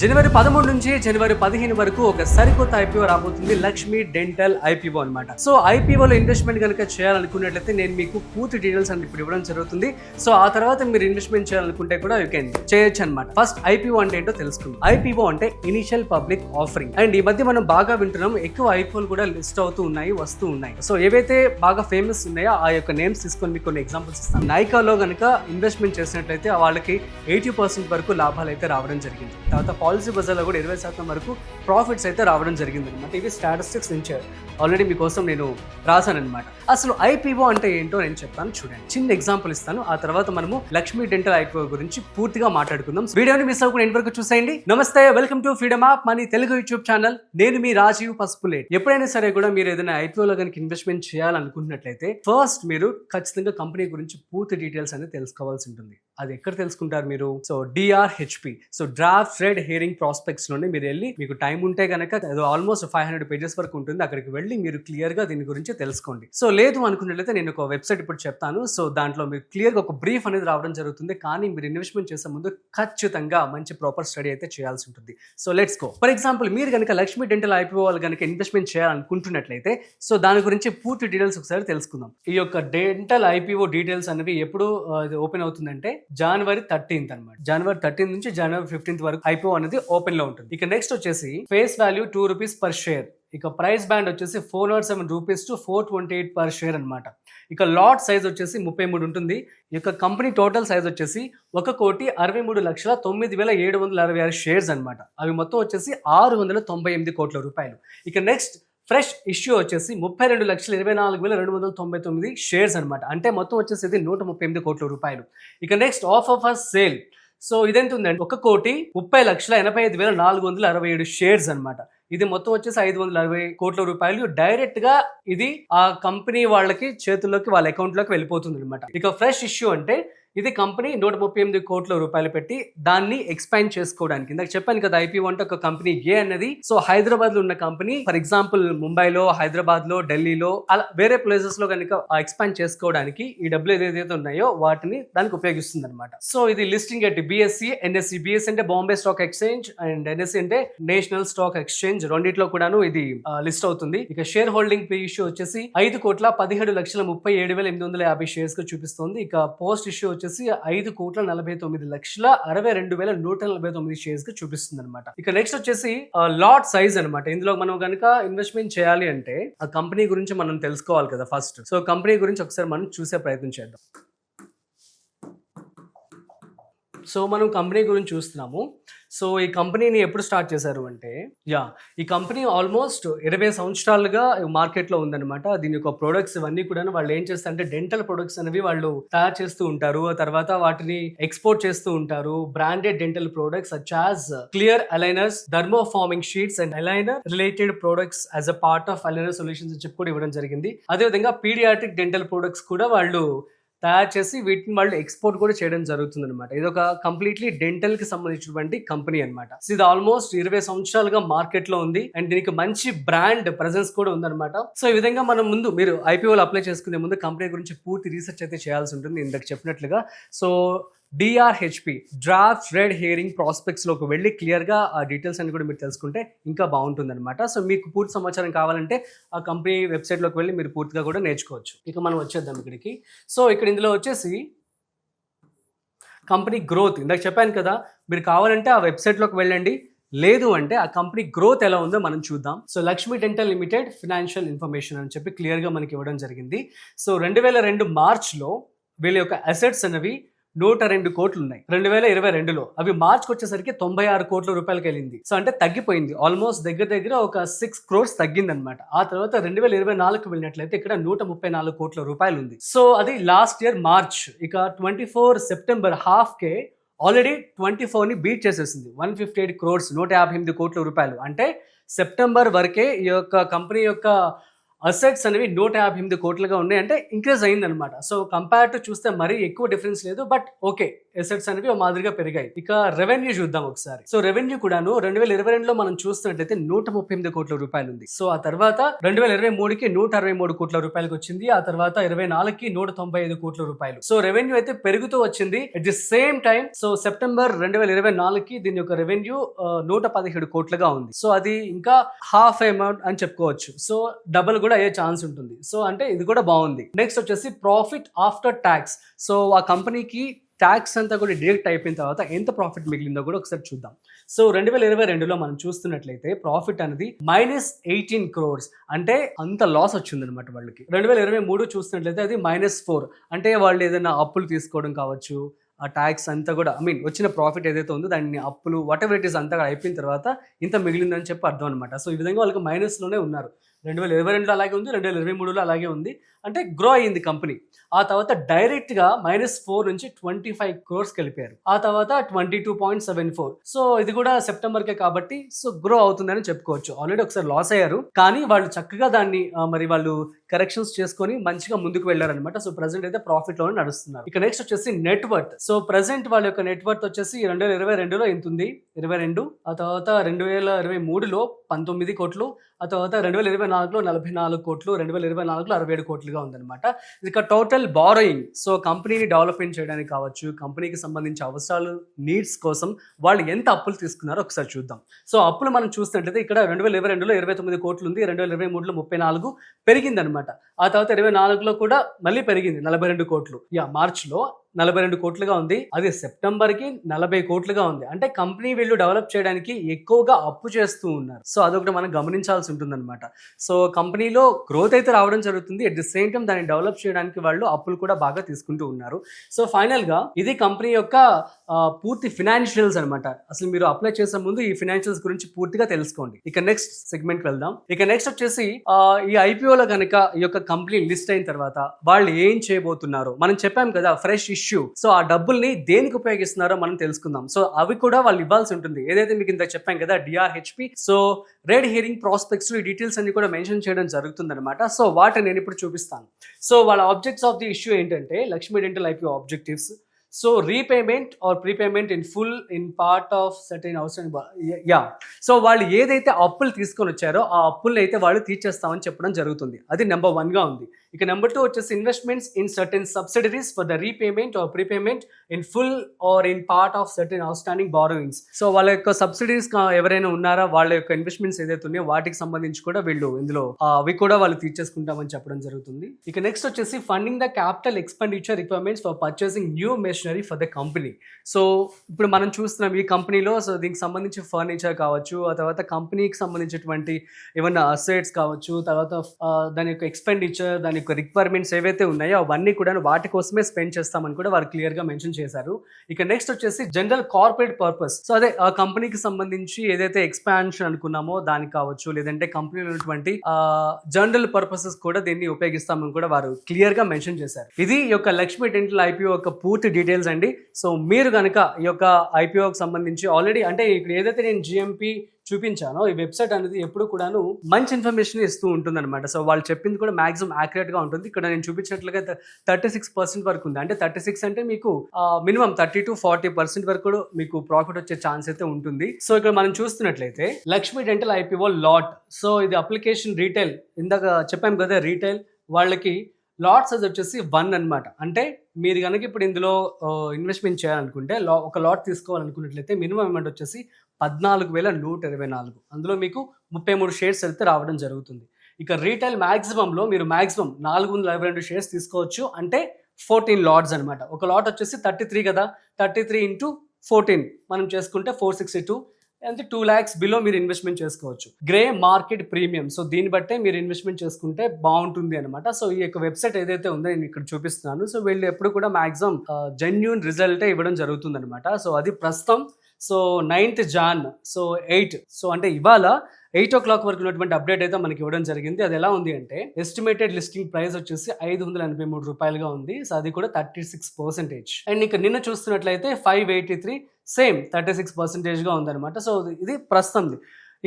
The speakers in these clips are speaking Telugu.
జనవరి 13 నుంచి జనవరి 15 వరకు ఒక సరికొత్త ఐపీఓ రాబోతుంది, లక్ష్మి డెంటల్ ఐపీఓ అనమాట. సో ఐపీఓలో ఇన్వెస్ట్మెంట్ కనుక చేయాలనుకున్నట్లయితే నేను మీకు పూర్తి డీటెయిల్స్ అని ఇప్పుడు ఇవ్వడం జరుగుతుంది. సో ఆ తర్వాత మీరు ఇన్వెస్ట్మెంట్ చేయాలనుకుంటే కూడా యూ కెన్ చేయొచ్చు అనమాట. ఫస్ట్ ఐపీఓ అంటే ఏంటో తెలుసుకుందాం. ఐపీఓ అంటే ఇనిషియల్ పబ్లిక్ ఆఫరింగ్. అండ్ ఈ మధ్య మనం బాగా వింటున్నాం, ఎక్కువ ఐపీఓలు కూడా లిస్ట్ అవుతూ ఉన్నాయి, వస్తూ ఉన్నాయి. సో ఏవైతే బాగా ఫేమస్ ఉన్నాయో ఆ యొక్క నేమ్స్ తీసుకొని మీకు కొన్ని ఎగ్జాంపుల్స్ ఇస్తాను. నైకాలో కనుక ఇన్వెస్ట్మెంట్ చేసినట్లయితే వాళ్ళకి 80% వరకు లాభాలు అయితే రావడం జరిగింది. తర్వాత పాలసీ బజార్లో కూడా 20% వరకు ప్రాఫిట్స్ అయితే రావడం జరిగింది అనమాట. ఇవి స్టాటిస్టిక్స్ నుంచి ఆల్రెడీ మీకోసం నేను రాశాను అనమాట. అసలు ఐపీఓ అంటే ఏంటో నేను చెప్తాను, చూడండి. చిన్న ఎగ్జాంపుల్ ఇస్తాను, ఆ తర్వాత మనము లక్ష్మి డెంటల్ ఐపీఓ గురించి పూర్తిగా మాట్లాడుకుందాం. వీడియోని మిస్ అవ్వకుండా ఎండ్ వరకు చూసేయండి. నమస్తే, welcome to freedom of money Telugu YouTube channel. నేను మీ రాజీవ్ పసుపులేట్. ఎప్పుడైనా సరే కూడా మీరు ఏదైనా ఐపీఓలో కనుక ఇన్వెస్ట్మెంట్ చేయాలనుకుంటున్నట్లయితే ఫస్ట్ మీరు ఖచ్చితంగా కంపెనీ గురించి పూర్తి డీటెయిల్స్ అనేది తెలుసుకోవాల్సి ఉంటుంది. అది ఎక్కడ తెలుసుకుంటారు మీరు? So DRHP, so draft red hearing prospects లోనే మీరు వెళ్ళి, మీకు టైం ఉంటే కనుక ఆల్మోస్ట్ 500 పేజెస్ వరకు ఉంటుంది, అక్కడికి వెళ్ళి మీరు క్లియర్ గా దీని గురించి తెలుసుకోండి. సో లేదు అనుకున్నట్లయితే నేను ఒక వెబ్సైట్ ఇప్పుడు చెప్తాను. సో దాంట్లో మీకు క్లియర్ గా ఒక బ్రీఫ్ అనేది రావడం జరుగుతుంది. కానీ మీరు ఇన్వెస్ట్మెంట్ చేసే ముందు ఖచ్చితంగా మంచి ప్రాపర్ స్టడీ అయితే చేయాల్సి ఉంటుంది. So let's go. For example, మీరు కనుక లక్ష్మి డెంటల్ ఐపీఓ కనుక ఇన్వెస్ట్మెంట్ చేయాలనుకుంటున్నట్లయితే సో దాని గురించి పూర్తి డీటెయిల్స్ ఒకసారి తెలుసుకుందాం. ఈ యొక్క డెంటల్ ఐపీఓ డీటెయిల్స్ అనేవి ఎప్పుడు ఓపెన్ అవుతుందంటే జనవరి 13th అనమాట. జనవరి 13th నుంచి జనవరి 15th వరకు ఐపీఓ అనేది ఓపెన్ లో ఉంటుంది. ఇక నెక్స్ట్ వచ్చేసి ఫేస్ వాల్యూ ₹2 per షేర్. ఇక ప్రైస్ బ్యాండ్ వచ్చేసి ₹407 to $428 per షేర్ అనమాట. ఇక లాట్ సైజ్ వచ్చేసి 33 ఉంటుంది. ఇక కంపెనీ టోటల్ సైజ్ వచ్చేసి 1,63,09,766 షేర్స్ అనమాట. అవి మొత్తం వచ్చేసి ₹698 కోట్ల. ఇక నెక్స్ట్ ఫ్రెష్ ఇష్యూ వచ్చేసి 32,24,299 షేర్స్ అనమాట. అంటే మొత్తం వచ్చేసి ఇది ₹138 కోట్ల. ఇక నెక్స్ట్ ఆఫ్ సేల్. సో ఇదెంత ఉందండి, 1,85,467 షేర్స్ అనమాట. ఇది మొత్తం వచ్చేసి ₹560 కోట్ల. డైరెక్ట్ గా ఇది ఆ కంపెనీ వాళ్ళకి చేతుల్లోకి, వాళ్ళ అకౌంట్ లోకి వెళ్ళిపోతుంది అనమాట. ఇక ఫ్రెష్ ఇష్యూ అంటే ఇది కంపెనీ ₹138 కోట్ల పెట్టి దాన్ని ఎక్స్పాండ్ చేసుకోవడానికి. ఇందాక చెప్పాను కదా, ఐపీఓ అంటే ఒక కంపెనీ ఏ అన్నది. సో హైదరాబాద్ లో ఉన్న కంపెనీ, ఫర్ ఎగ్జాంపుల్ ముంబైలో, హైదరాబాద్ లో, ఢిల్లీలో, అలా వేరే ప్లేసెస్ లో కనుక ఎక్స్పాండ్ చేసుకోవడానికి ఈ డబ్బులు ఏదైతే ఉన్నాయో వాటిని దానికి ఉపయోగిస్తుంది అనమాట. సో ఇది లిస్టింగ్ అంటే బిఎస్సి, ఎన్ఎస్సి. బిఎస్సి అంటే Bombay stock exchange and NSE అంటే నేషనల్ స్టాక్ ఎక్స్చేంజ్. రెండిట్లో కూడాను ఇది లిస్ట్ అవుతుంది. ఇక షేర్ హోల్డింగ్ ప్రీ ఇష్యూ వచ్చేసి 5,17,37,850 షేర్స్ గా చూపిస్తుంది. ఇక పోస్ట్ ఇష్యూ వచ్చేసి 5,49,62,149 షేర్స్ గా చూపిస్తుంది అనమాట. ఇక నెక్స్ట్ వచ్చేసి లాట్ సైజ్ అనమాట. ఇందులో మనం కనుక ఇన్వెస్ట్మెంట్ చేయాలి అంటే ఆ కంపెనీ గురించి మనం తెలుసుకోవాలి కదా ఫస్ట్. సో కంపెనీ గురించి ఒకసారి మనం చూసే ప్రయత్నం చేద్దాం. సో మనం కంపెనీ గురించి చూస్తున్నాము. సో ఈ కంపెనీని ఎప్పుడు స్టార్ట్ చేశారు అంటే, ఈ కంపెనీ ఆల్మోస్ట్ 20 సంవత్సరాలుగా మార్కెట్లో ఉందన్నమాట. దీని యొక్క ప్రొడక్ట్స్ ఇవన్నీ కూడా వాళ్ళు ఏం చేస్తారంటే డెంటల్ ప్రొడక్ట్స్ అనేవి వాళ్ళు తయారు చేస్తూ ఉంటారు. ఆ తర్వాత వాటిని ఎక్స్పోర్ట్ చేస్తూ ఉంటారు. Branded dental products such as clear aligners, thermoforming sheets and aligner related products as a part of aligner solutions అని చెప్పి కూడా ఇవ్వడం జరిగింది. అదేవిధంగా పీడియాట్రిక్ డెంటల్ ప్రొడక్ట్స్ కూడా వాళ్ళు తయారు చేసి వీటిని వాళ్ళు ఎక్స్పోర్ట్ కూడా చేయడం జరుగుతుంది అనమాట. ఇది ఒక కంప్లీట్లీ డెంటల్ కి సంబంధించినటువంటి కంపెనీ అనమాట. ఇది ఆల్మోస్ట్ 20 సంవత్సరాలుగా మార్కెట్ లో ఉంది అండ్ దీనికి మంచి బ్రాండ్ ప్రెసెన్స్ కూడా ఉందన్నమాట. సో ఈ విధంగా మనం ముందు మీరు ఐపీఓలు అప్లై చేసుకునే ముందు కంపెనీ గురించి పూర్తి రీసెర్చ్ అయితే చేయాల్సి ఉంటుంది, ఇందాక చెప్పినట్లుగా. So DRHP, draft red hearing prospects లోకి వెళ్ళి క్లియర్ గా ఆ డీటెయిల్స్ అన్ని కూడా మీరు తెలుసుకుంటే ఇంకా బాగుంటుంది అనమాట. సో మీకు పూర్తి సమాచారం కావాలంటే ఆ కంపెనీ వెబ్సైట్ లోకి వెళ్ళి మీరు పూర్తిగా కూడా నేర్చుకోవచ్చు. ఇక మనం వచ్చేద్దాం ఇక్కడికి. సో ఇక్కడ ఇందులో వచ్చేసి కంపెనీ గ్రోత్, ఇందాక చెప్పాను కదా, మీరు కావాలంటే ఆ వెబ్సైట్ లోకి వెళ్ళండి. లేదు అంటే ఆ కంపెనీ గ్రోత్ ఎలా ఉందో మనం చూద్దాం. So Lakshmi dental limited financial information అని చెప్పి క్లియర్ గా మనకి ఇవ్వడం జరిగింది. సో 2002 మార్చ్లో వీళ్ళ యొక్క అసెట్స్ అనేవి 102 కోట్లు ఉన్నాయి. 2022లో అవి మార్చ్కి వచ్చేసరికి 96 కోట్ల రూపాయలకి వెళ్ళింది. సో అంటే తగ్గిపోయింది, ఆల్మోస్ట్ దగ్గర ఒక 6 crores తగ్గింది అనమాట. ఆ తర్వాత 2024కి వెళ్ళినట్లయితే ఇక్కడ 134 కోట్ల రూపాయలు ఉంది. సో అది లాస్ట్ ఇయర్ మార్చ్. ఇక 24 సెప్టెంబర్ హాఫ్ కే ఆల్రెడీ 24ని బీట్ చేసేసింది. 158 crores, 158 కోట్ల రూపాయలు. అంటే సెప్టెంబర్ వరకే ఈ యొక్క కంపెనీ యొక్క అసెట్స్ అనేవి 158 కోట్లుగా ఉన్నాయి. అంటే ఇంక్రీజ్ అయింది అనమాట. సో కంపేర్ టు చూస్తే మరీ ఎక్కువ డిఫరెన్స్ లేదు, బట్ ఓకే, ఎసెట్స్ అనేవి మాదిరిగా పెరిగాయి. ఇక రెవెన్యూ చూద్దాం ఒకసారి. సో రెవెన్యూ కూడాను 2022లో మనం చూస్తున్నట్లయితే 138 కోట్ల రూపాయలు ఉంది. సో ఆ తర్వాత 2023కి 163 కోట్ల రూపాయలకు వచ్చింది. ఆ తర్వాత 24కి 195 కోట్ల రూపాయలు. సో రెవెన్యూ అయితే పెరుగుతూ వచ్చింది. At the same time so September 2024కి దీని యొక్క రెవెన్యూ 117 కోట్లుగా ఉంది. సో అది ఇంకా హాఫ్ అమౌంట్ అని చెప్పుకోవచ్చు. సో డబుల్ కూడా అయ్యే ఛాన్స్ ఉంటుంది. సో అంటే ఇది కూడా బాగుంది. నెక్స్ట్ వచ్చేసి ప్రాఫిట్ ఆఫ్టర్ ట్యాక్స్. సో ఆ కంపెనీకి ట్యాక్స్ అంతా కూడా డిడక్ట్ అయిపోయిన తర్వాత ఎంత ప్రాఫిట్ మిగిలిందో కూడా ఒకసారి చూద్దాం. సో 2022లో మనం చూస్తున్నట్లయితే ప్రాఫిట్ అనేది -18 crores, అంటే అంత లాస్ వచ్చింది అనమాట వాళ్ళకి. 2023 చూస్తున్నట్లయితే అది -4, అంటే వాళ్ళు ఏదైనా అప్పులు తీసుకోవడం కావచ్చు, ఆ ట్యాక్స్ అంతా కూడా వచ్చిన ప్రాఫిట్ ఏదైతే ఉందో దాన్ని అప్పులు వాట్ ఎవర్ ఇట్ ఈస్ అంతా అయిపోయిన తర్వాత ఇంత మిగిలిందని చెప్పి అర్థం అనమాట. సో ఈ విధంగా వాళ్ళకి మైనస్లోనే ఉన్నారు. 2022లో అలాగే ఉంది, 2023లో అలాగే ఉంది. అంటే గ్రో అయ్యింది కంపెనీ. ఆ తర్వాత డైరెక్ట్గా -4 నుంచి 25 crores వెళ్ళిపోయారు. ఆ తర్వాత 22.74. సో ఇది కూడా సెప్టెంబర్కే కాబట్టి సో గ్రో అవుతుందని చెప్పుకోవచ్చు. ఆల్రెడీ ఒకసారి లాస్ అయ్యారు, కానీ వాళ్ళు చక్కగా దాన్ని మరి వాళ్ళు కరెక్షన్స్ చేసుకొని మంచిగా ముందుకు వెళ్ళారనమాట. సో ప్రెసెంట్ అయితే ప్రాఫిట్ లోనే నడుస్తున్నారు. ఇక నెక్స్ట్ వచ్చేసి నెట్వర్త్. సో ప్రెసెంట్ వాళ్ళ యొక్క నెట్వర్త్ వచ్చేసి 2022లో ఎంత ఉంది, 22. ఆ తర్వాత 2023లో 19 కోట్లు. ఆ తర్వాత 2024లో 44 కోట్లు, 2024లో 67 కోట్లుగా ఉందన్నమాట. ఇక టోటల్ బారోయింగ్. సో కంపెనీని డెవలప్మెంట్ చేయడానికి కావచ్చు, కంపెనీకి సంబంధించి అవసరాలు నీడ్స్ కోసం వాళ్ళు ఎంత అప్పులు తీసుకున్నారో ఒకసారి చూద్దాం. సో అప్పులు మనం చూసినట్లయితే ఇక్కడ 2022లో 29 కోట్లు ఉంది, 2023లో 34 పెరిగింది అనమాట. ఆ తర్వాత 24లో కూడా మళ్ళీ పెరిగింది 42 కోట్లు. మార్చ్లో 42 కోట్లుగా ఉంది. అది సెప్టెంబర్కి 40 కోట్లుగా ఉంది. అంటే కంపెనీ వీళ్ళు డెవలప్ చేయడానికి ఎక్కువగా అప్పు చేస్తూ ఉన్నారు. సో అదొకటి మనం గమనించాల్సి ఉంటుందన్నమాట. సో కంపెనీలో గ్రోత్ అయితే రావడం జరుగుతుంది, అట్ ది సేమ్ టైం దాన్ని డెవలప్ చేయడానికి వాళ్ళు అప్పులు కూడా బాగా తీసుకుంటూ ఉన్నారు. సో ఫైనల్ గా ఇది కంపెనీ యొక్క పూర్తి ఫినాన్షియల్స్ అనమాట. అసలు మీరు అప్లై చేసే ముందు ఈ ఫినాన్షియల్స్ గురించి పూర్తిగా తెలుసుకోండి. ఇక నెక్స్ట్ సెగ్మెంట్ వెళ్దాం. ఇక నెక్స్ట్ వచ్చేసి ఈ ఐపీఓలో కనుక ఈ యొక్క కంపెనీ లిస్ట్ అయిన తర్వాత వాళ్ళు ఏం చేయబోతున్నారు మనం చెప్పాం కదా, ఫ్రెష్ ఇష్యూ. సో ఆ డబ్బుల్ని దేనికి ఉపయోగిస్తున్నారో మనం తెలుసుకుందాం. సో అవి కూడా వాళ్ళు ఇవ్వాల్సి ఉంటుంది. ఏదైతే మీకు ఇంత చెప్పాం కదా, DRHP, so red hearing prospects, ఈ డీటెయిల్స్ అన్ని కూడా మెన్షన్ చేయడం జరుగుతుంది అనమాట. సో వాటిని నేను ఇప్పుడు చూపిస్తాను. సో వాళ్ళ ఆబ్జెక్ట్స్ ఆఫ్ ది ఇష్యూ ఏంటంటే Lakshmi dental IPO objectives. So repayment or prepayment in full in part of certain outstanding. So వాళ్ళు ఏదైతే అప్పులు తీసుకొని వచ్చారో ఆ అప్పుల్ని అయితే వాళ్ళు తీర్చేస్తామని చెప్పడం జరుగుతుంది. అది నెంబర్ 1 గా ఉంది. ఇక నెంబర్ 2 వచ్చేసి investments in certain subsidiaries for the repayment or prepayment in full or in part of certain outstanding borrowings. So వాళ్ళ యొక్క సబ్సిడరీస్ ఎవరైనా ఉన్నారా, వాళ్ళ యొక్క ఇన్వెస్ట్మెంట్స్ ఏదైతే ఉన్నాయో వాటికి సంబంధించి కూడా వీళ్ళు ఇందులో అవి కూడా వాళ్ళు తీర్చేసుకుంటామని చెప్పడం జరుగుతుంది. ఇక నెక్స్ట్ వచ్చేసి funding the capital expenditure requirements for purchasing new machinery for the company. So ఇప్పుడు మనం చూస్తున్నాం ఈ కంపెనీలో, సో దీనికి సంబంధించి ఫర్నిచర్ కావచ్చు, ఆ తర్వాత కంపెనీకి సంబంధించినటువంటి ఏమన్నా అసెట్స్ కావచ్చు, తర్వాత దాని యొక్క ఎక్స్పెండిచర్, దాని యొక్క రిక్వైర్మెంట్స్ ఏవైతే ఉన్నాయో అవన్నీ కూడా వాటి కోసమే స్పెండ్ చేస్తామని కూడా వారు క్లియర్ గా మెన్షన్ చేశారు. ఇక నెక్స్ట్ వచ్చేసి జనరల్ కార్పొరేట్ పర్పస్. సో అదే ఆ కంపెనీకి సంబంధించి ఏదైతే ఎక్స్పాన్షన్ అనుకున్నామో దానికి కావచ్చు, లేదంటే కంపెనీలో ఉన్నటువంటి జనరల్ పర్పసెస్ కూడా దీన్ని ఉపయోగిస్తామని కూడా వారు క్లియర్ గా మెన్షన్ చేశారు. ఇది ఈ యొక్క లక్ష్మీ డెంటల్ ఐపీఓ యొక్క పూర్తి డీటెయిల్స్ అండి. సో మీరు కనుక ఈ యొక్క ఐపీఓకి సంబంధించి ఆల్రెడీ అంటే ఇక్కడ ఏదైతే నేను జిఎంపి చూపించానో ఈ వెబ్సైట్ అనేది ఎప్పుడు కూడాను మంచి ఇన్ఫర్మేషన్ ఇస్తూ ఉంటుంది అనమాట. సో వాళ్ళు చెప్పింది కూడా మాక్సిమం యాక్యురేట్ గా ఉంటుంది. ఇక్కడ నేను చూపించినట్లుగా 36% వరకు ఉంది. అంటే 36 అంటే మీకు మినిమం 30 to 40% వరకు మీకు ప్రాఫిట్ వచ్చే ఛాన్స్ అయితే ఉంటుంది. సో ఇక్కడ మనం చూస్తున్నట్లయితే Lakshmi dental IPO lot. So ఇది అప్లికేషన్ రీటైల్, ఇందాక చెప్పాం కదా రీటైల్ వాళ్ళకి లాట్ సైజ్ వచ్చేసి 1 అనమాట. అంటే మీరు కనుక ఇప్పుడు ఇందులో ఇన్వెస్ట్మెంట్ చేయాలనుకుంటే ఒక లాట్ తీసుకోవాలనుకున్నట్లయితే మినిమం అమౌంట్ వచ్చేసి 14,124. అందులో మీకు 33 షేర్స్ అయితే రావడం జరుగుతుంది. ఇక రీటైల్ మ్యాక్సిమంలో మీరు మ్యాక్సిమం 442 షేర్స్ తీసుకోవచ్చు. అంటే 14 లాట్స్ అనమాట. ఒక లాట్ వచ్చేసి 33 కదా, 33 into 14 మనం చేసుకుంటే 462, అంటే 2 lakhs బిలో మీరు ఇన్వెస్ట్మెంట్ చేసుకోవచ్చు. Grey market premium. సో దీన్ని బట్టే మీరు ఇన్వెస్ట్మెంట్ చేసుకుంటే బాగుంటుంది అనమాట. సో ఈ యొక్క వెబ్సైట్ ఏదైతే ఉందో నేను ఇక్కడ చూపిస్తున్నాను. సో వీళ్ళు ఎప్పుడు కూడా మాక్సిమం జెన్యూన్ రిజల్టే ఇవ్వడం జరుగుతుంది అనమాట. సో అది ప్రస్తుతం so 9th Jan, so 8, so అంటే ఇవాళ 8 o'clock వరకు ఉన్నటువంటి అప్డేట్ అయితే మనకి ఇవ్వడం జరిగింది. అది ఎలా ఉంది అంటే ఎస్టిమేటెడ్ లిస్టింగ్ ప్రైస్ వచ్చేసి 583 రూపాయలుగా ఉంది. సో అది కూడా 36%. అండ్ ఇక నిన్న చూస్తున్నట్లయితే 583, సేమ్ 36% గా ఉందన్నమాట. సో ఇది ప్రస్తుతం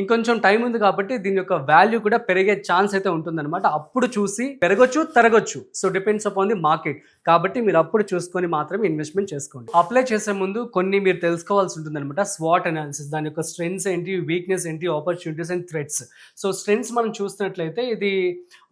ఇంకొంచెం టైం ఉంది కాబట్టి దీని యొక్క వాల్యూ కూడా పెరిగే ఛాన్స్ అయితే ఉంటుందన్నమాట. అప్పుడు చూసి పెరగొచ్చు, తరగొచ్చు. So depends upon the market. కాబట్టి మీరు అప్పుడు చూసుకొని మాత్రమే ఇన్వెస్ట్మెంట్ చేసుకోండి. అప్లై చేసే ముందు కొన్ని మీరు తెలుసుకోవాల్సి ఉంటుంది అనమాట. స్వాట్ అనాలిసిస్, దాని యొక్క స్ట్రెంగ్స్ ఏంటి, వీక్నెస్ ఏంటి, opportunities and threats. So strengths మనం చూసినట్లయితే ఇది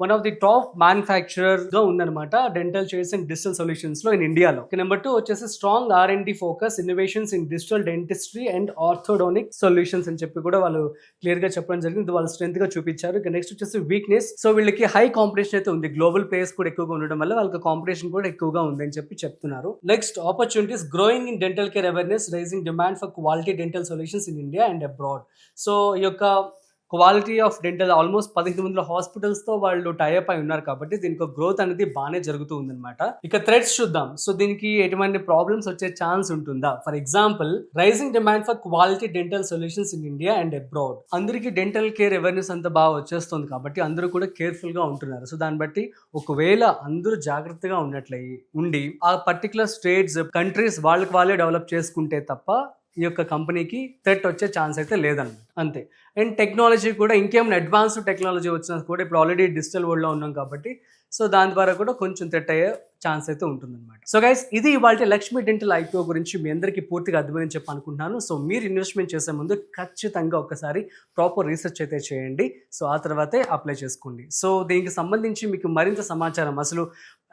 one of the top manufacturer గా ఉందన్నమాట dental chairs and digital solutions లో ఇన్ ఇండియాలో. నెంబర్ 2 వచ్చేసి strong R&D focus, innovations in digital dentistry and orthodontic solutions అని చెప్పి కూడా వాళ్ళు క్లియర్ గా చెప్పడం జరిగింది. వాళ్ళు స్ట్రెంత్ గా చూపించారు. ఇక నెక్స్ట్ వచ్చేసి వీక్నెస్. సో వీళ్ళకి హై కాంపిటీషన్ అయితే ఉంది, గ్లోబల్ ప్లేయర్స్ కూడా ఎక్కువగా ఉండడం వల్ల వాళ్ళకి కాంపిటీషన్ కూడా ఎక్కువగా ఉంది అని చెప్పి చెప్తున్నారు. Next opportunities, growing in dental care awareness, rising demand for quality dental solutions in India and abroad. So ఈ యొక్క quality of dental almost 15 hospitals తో వాళ్ళు టైఅప్ అయి ఉన్నారు కాబట్టి దీనికి గ్రోత్ అనేది బాగానే జరుగుతూ ఉందన్నమాట. ఇక థ్రెట్స్ చూద్దాం. సో దీనికి ఎటువంటి ప్రాబ్లమ్స్ వచ్చే ఛాన్స్ ఉంటుందా? For example, rising demand for quality dental solutions in India and abroad. అందరికీ డెంటల్ కేర్ అవేర్నెస్ అంతా బాగా వచ్చేస్తుంది కాబట్టి అందరూ కూడా కేర్ఫుల్ గా ఉంటున్నారు. సో దాన్ని బట్టి ఒకవేళ అందరూ జాగ్రత్తగా ఉండి ఆ పర్టికులర్ స్టేట్స్, కంట్రీస్ వాళ్ళే డెవలప్ చేసుకుంటే తప్ప ఈ యొక్క కంపెనీకి థ్రెట్ వచ్చే ఛాన్స్ అయితే లేదన్నమాట. అంతే. అండ్ టెక్నాలజీ కూడా ఇంకేమైనా అడ్వాన్స్డ్ టెక్నాలజీ వచ్చినా కూడా ఇప్పుడు ఆల్రెడీ డిజిటల్ వరల్డ్లో ఉన్నాం కాబట్టి సో దాని ద్వారా కూడా కొంచెం థ్రెట్ అయ్యే ఛాన్స్ అయితే ఉంటుందన్నమాట. సో గైస్, ఇది ఇవాళ లక్ష్మీ డెంటల్ IPO గురించి మీ అందరికీ పూర్తిగా అర్థమని చెప్పి అనుకుంటున్నాను. సో మీరు ఇన్వెస్ట్మెంట్ చేసే ముందు ఖచ్చితంగా ఒకసారి ప్రాపర్ రీసెర్చ్ అయితే చేయండి. సో ఆ తర్వాతే అప్లై చేసుకోండి. సో దీనికి సంబంధించి మీకు మరింత సమాచారం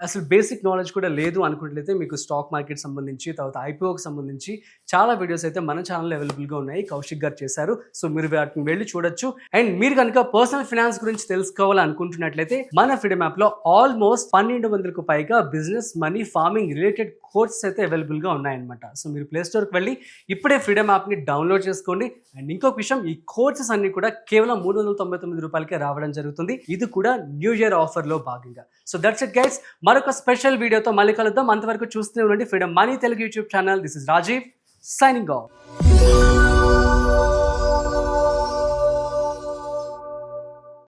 అసలు బేసిక్ నాలెడ్జ్ కూడా లేదు అనుకున్నట్లయితే మీకు స్టాక్ మార్కెట్ సంబంధించి, తర్వాత IPOకి సంబంధించి చాలా వీడియోస్ అయితే మన ఛానల్లో అవైలబుల్గా ఉన్నాయి. కౌశిక్ గారు చేశారు. సో మీరు వాటిని వెళ్ళి చూడొచ్చు. అండ్ మీరు కనుక పర్సనల్ ఫైనాన్స్ గురించి తెలుసుకోవాలనుకుంటున్నట్లయితే మన ఫ్రీడమ్ యాప్లో ఆల్మోస్ట్ 1200కు పైగా business, money, farming related courses అయితే అవైలబుల్గా ఉన్నాయన్నమాట. సో మీరు ప్లే స్టోర్కి వెళ్ళి ఇప్పుడే ఫ్రీడమ్ యాప్ని డౌన్లోడ్ చేసుకోండి. అండ్ ఇంకొక విషయం, ఈ కోర్సెస్ అన్ని కూడా కేవలం 399 రూపాయలకే రావడం జరుగుతుంది. ఇది కూడా న్యూ ఇయర్ ఆఫర్లో భాగంగా. So that's it guys. మరొక స్పెషల్ వీడియోతో మళ్ళీ కలుద్దాం. అంతవరకు చూస్తూనే ఉండండి Freedom Money Telugu YouTube channel. This is Rajiv signing of.